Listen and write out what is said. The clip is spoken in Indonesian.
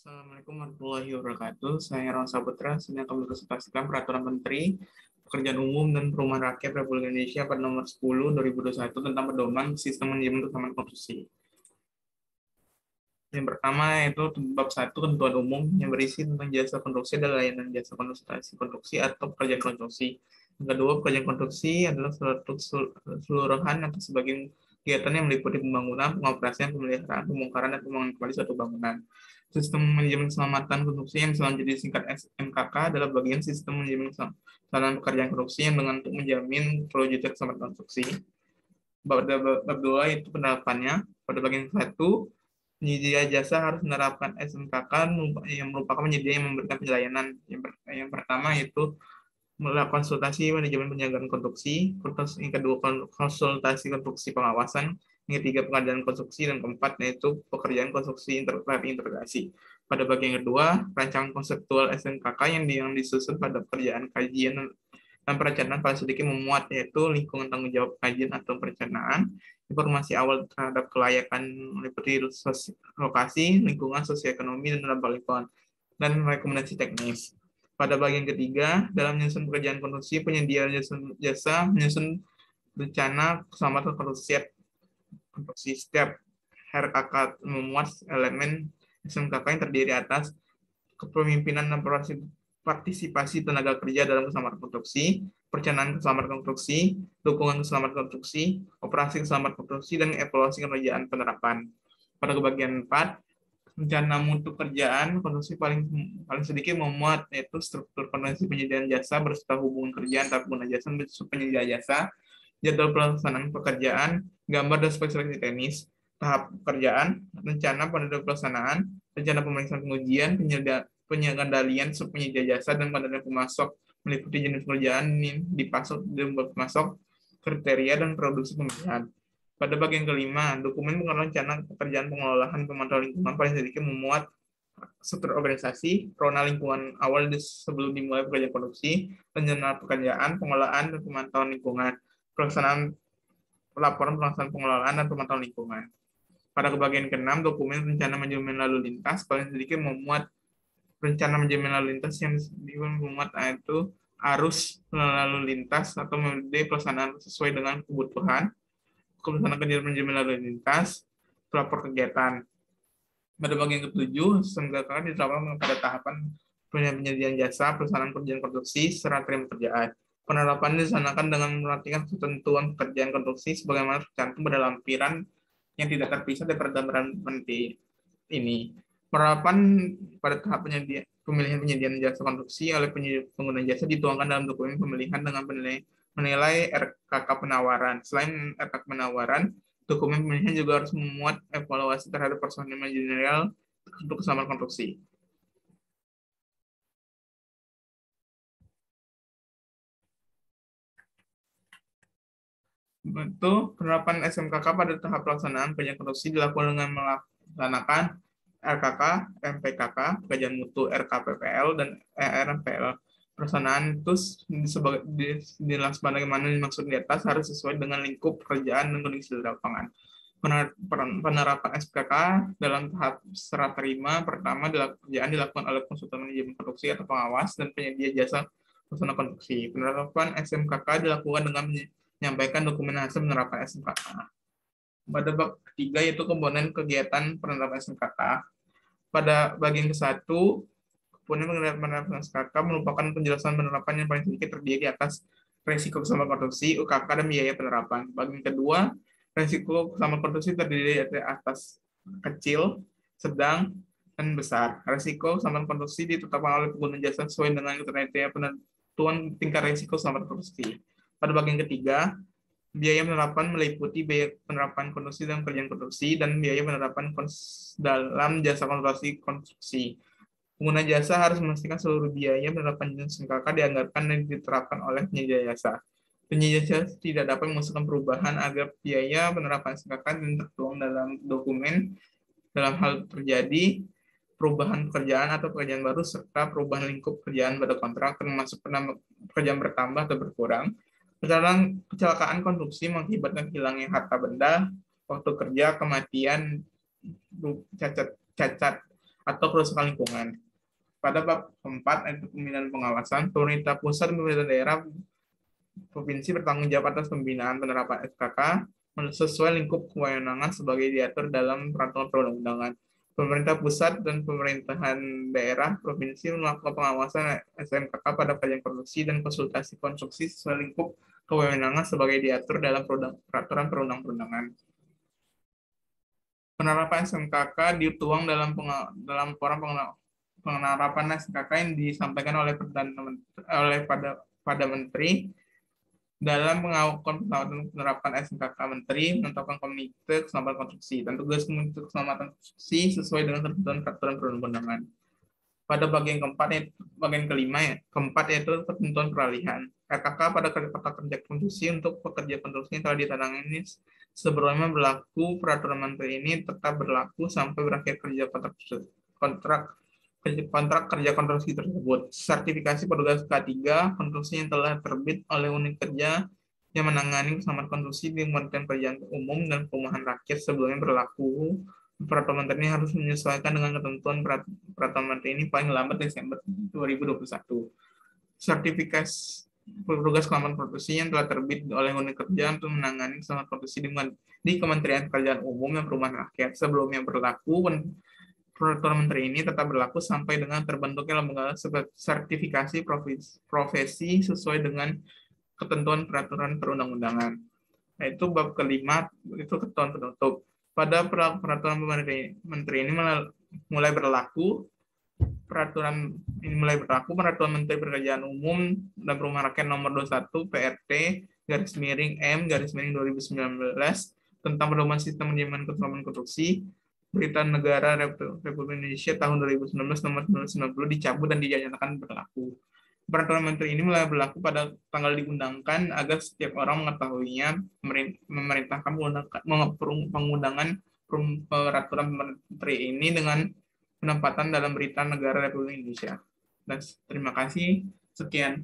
Assalamualaikum warahmatullahi wabarakatuh. Saya Ron Saputra, sedang akan mempresentasikan Peraturan Menteri Pekerjaan Umum dan Perumahan Rakyat Republik Indonesia pada nomor 10 2021 tentang pedoman sistem manajemen keselamatan konstruksi. Yang pertama yaitu bab 1 ketentuan umum yang berisi tentang jasa konstruksi dan layanan jasa konsultasi konstruksi atau pekerjaan konstruksi. Yang kedua, pekerjaan konstruksi adalah suatu keseluruhan atau sebagian kegiatan yang meliputi pembangunan, pengoperasian, pemeliharaan, pembongkaran, dan pembangunan kembali suatu bangunan. Sistem manajemen keselamatan konstruksi yang selanjutnya disingkat SMKK adalah bagian sistem manajemen keselamatan pekerjaan konstruksi yang dengan untuk menjamin terwujudnya keselamatan konstruksi. Bab 2 itu penerapannya. Pada bagian 1, penyedia jasa harus menerapkan SMKK yang merupakan penyedia yang memberikan pelayanan. Yang pertama yaitu melakukan konsultasi manajemen penjagaan konstruksi, yang kedua konsultasi konstruksi pengawasan, yang ketiga pengadaan konstruksi, dan keempat yaitu pekerjaan konstruksi terintegrasi. Pada bagian kedua, rancangan konseptual SMKK yang disusun pada pekerjaan kajian dan perencanaan paling sedikit memuat yaitu lingkungan tanggung jawab kajian atau perencanaan, informasi awal terhadap kelayakan meliputi lokasi, lingkungan sosioekonomi, dan dampak lingkungan, dan rekomendasi teknis. Pada bagian ketiga, dalam menyusun pekerjaan konstruksi, penyedia jasa menyusun rencana keselamatan konstruksi. Setiap RKK memuat elemen SMKK yang terdiri atas kepemimpinan dan partisipasi tenaga kerja dalam keselamatan konstruksi, perencanaan keselamatan konstruksi, dukungan keselamatan konstruksi, operasi keselamatan konstruksi, dan evaluasi kerjaan penerapan. Pada bagian 4, rencana mutu kerjaan konstruksi paling sedikit memuat yaitu struktur konvensi penyediaan jasa berserta hubungan kerja antar pengguna jasa dan penyedia jasa, jadwal pelaksanaan pekerjaan, gambar dan spesifikasi teknis, tahap pekerjaan, rencana pada pelaksanaan, rencana pemeriksaan pengujian, penyelenggaraan penyedia jasa, dan pendanaan pemasok meliputi jenis pekerjaan yang dipasok dan pemasok, kriteria, dan produksi pemilihan. Pada bagian kelima, dokumen rencana pekerjaan pengelolaan pemantauan lingkungan paling sedikit memuat struktur organisasi, rona lingkungan awal sebelum dimulai pekerjaan produksi, rencana pekerjaan, pengelolaan, dan pemantauan lingkungan, pelaksanaan laporan pelaksanaan pengelolaan dan pemantauan lingkungan. Pada bagian ke-6, dokumen rencana manajemen lalu lintas paling sedikit memuat rencana manajemen lalu lintas yang memuat yaitu arus lalu lintas atau metode pelaksanaan sesuai dengan kebutuhan, pelaksanaan kerja manajemen lalu lintas, pelapor kegiatan. Pada bagian ke-7, SMKK diterapkan pada tahapan penyediaan jasa, pelaksanaan pekerjaan konstruksi, serta terima kerjaan. Penerapan dilaksanakan dengan memperhatikan ketentuan pekerjaan konstruksi sebagaimana tercantum pada lampiran yang tidak terpisah dari gambaran menteri ini. Penerapan pada tahap pemilihan penyediaan jasa konstruksi oleh pengguna jasa dituangkan dalam dokumen pemilihan dengan menilai RKK penawaran. Selain RKK penawaran, dokumen pemilihan juga harus memuat evaluasi terhadap personil manajerial untuk keselamatan konstruksi. Itu penerapan SMKK pada tahap pelaksanaan pekerjaan konstruksi dilakukan dengan melaksanakan RKK, MPKK, pekerjaan mutu RKPPL, dan ERMPL. Pelaksanaan itu dilaksanakan bagaimana dimaksud di atas harus sesuai dengan lingkup pekerjaan dan kondisi di lapangan. Penerapan SPKK dalam tahap serah terima pertama pekerjaan dilakukan oleh konsultan manajemen konstruksi atau pengawas dan penyedia jasa pelaksanaan konstruksi. Penerapan SMKK dilakukan dengan menyampaikan dokumen hasil penerapan SMKK. Pada bab ketiga yaitu komponen kegiatan penerapan SMKK. Pada bagian ke-1, komponen penerapan SMKK merupakan penjelasan penerapan yang paling sedikit terdiri di atas resiko keselamatan konstruksi, UKK, dan biaya penerapan. Bagian kedua, resiko keselamatan konstruksi terdiri dari atas kecil, sedang, dan besar. Resiko keselamatan konstruksi ditetapkan oleh pengguna jasa sesuai dengan kriteria penentuan tingkat resiko keselamatan konstruksi. Pada bagian ketiga, biaya penerapan meliputi biaya penerapan konstruksi dan pekerjaan konstruksi dan biaya penerapan dalam jasa konstruksi. Pengguna jasa harus memastikan seluruh biaya penerapan SMKK dianggarkan dan diterapkan oleh penyedia jasa. Penyedia jasa tidak dapat mengusulkan perubahan agar biaya penerapan SMKK tertuang dalam dokumen dalam hal terjadi perubahan pekerjaan atau pekerjaan baru serta perubahan lingkup pekerjaan pada kontrak termasuk pekerjaan bertambah atau berkurang. Kecelakaan konstruksi mengakibatkan hilangnya harta benda, waktu kerja, kematian, cacat atau kerusakan lingkungan. Pada bab keempat, yaitu pembinaan pengawasan, pemerintah pusat dan pemerintah daerah provinsi bertanggung jawab atas pembinaan penerapan SKK sesuai lingkup kewenangan sebagai diatur dalam peraturan perundang-undangan. Pemerintah pusat dan pemerintahan daerah provinsi melakukan pengawasan SMKK pada kajian konstruksi dan konsultasi konstruksi sesuai lingkup kewenangan sebagai diatur dalam peraturan perundang-undangan. Penerapan SMKK dituang dalam penerapan SMKK yang disampaikan oleh pada Menteri dalam pengawasan penerapan SMKK Menteri menetapkan Komite Keselamatan Konstruksi dan tugas Komite Keselamatan Konstruksi sesuai dengan ketentuan peraturan perundang-undangan. Pada bagian kelima keempat yaitu ketentuan peralihan. RKK pada kerja konstruksi untuk pekerja konstruksi yang telah ditandatangani sebelumnya berlaku peraturan menteri ini tetap berlaku sampai berakhir kerja kontrak kerja konstruksi tersebut. Sertifikasi petugas K3 konstruksi yang telah terbit oleh unit kerja yang menangani keselamatan konstruksi di Kementerian Pekerjaan Umum dan Perumahan Rakyat sebelumnya berlaku. Peraturan menteri ini harus menyesuaikan dengan ketentuan peraturan menteri ini paling lambat Desember 2021. Sertifikasi petugas keselamatan konstruksi yang telah terbit oleh unit kerja untuk menangani keselamatan konstruksi di Kementerian Pekerjaan Umum dan Perumahan Rakyat sebelumnya berlaku. Peraturan menteri ini tetap berlaku sampai dengan terbentuknya lembaga sertifikasi profesi sesuai dengan ketentuan peraturan perundang-undangan. Yaitu bab kelima, itu ketentuan penutup. Pada peraturan menteri ini mulai berlaku peraturan Menteri Pekerjaan Umum dan Perumahan Rakyat nomor 21 PRT /M/2019 tentang pedoman sistem penjamin keselamatan konstruksi Berita Negara Republik Indonesia tahun 2019 nomor 990 dicabut dan dinyatakan berlaku. Peraturan menteri ini mulai berlaku pada tanggal diundangkan agar setiap orang mengetahuinya. Memerintahkan pengundangan peraturan menteri ini dengan penempatan dalam Berita Negara Republik Indonesia. Dan terima kasih. Sekian.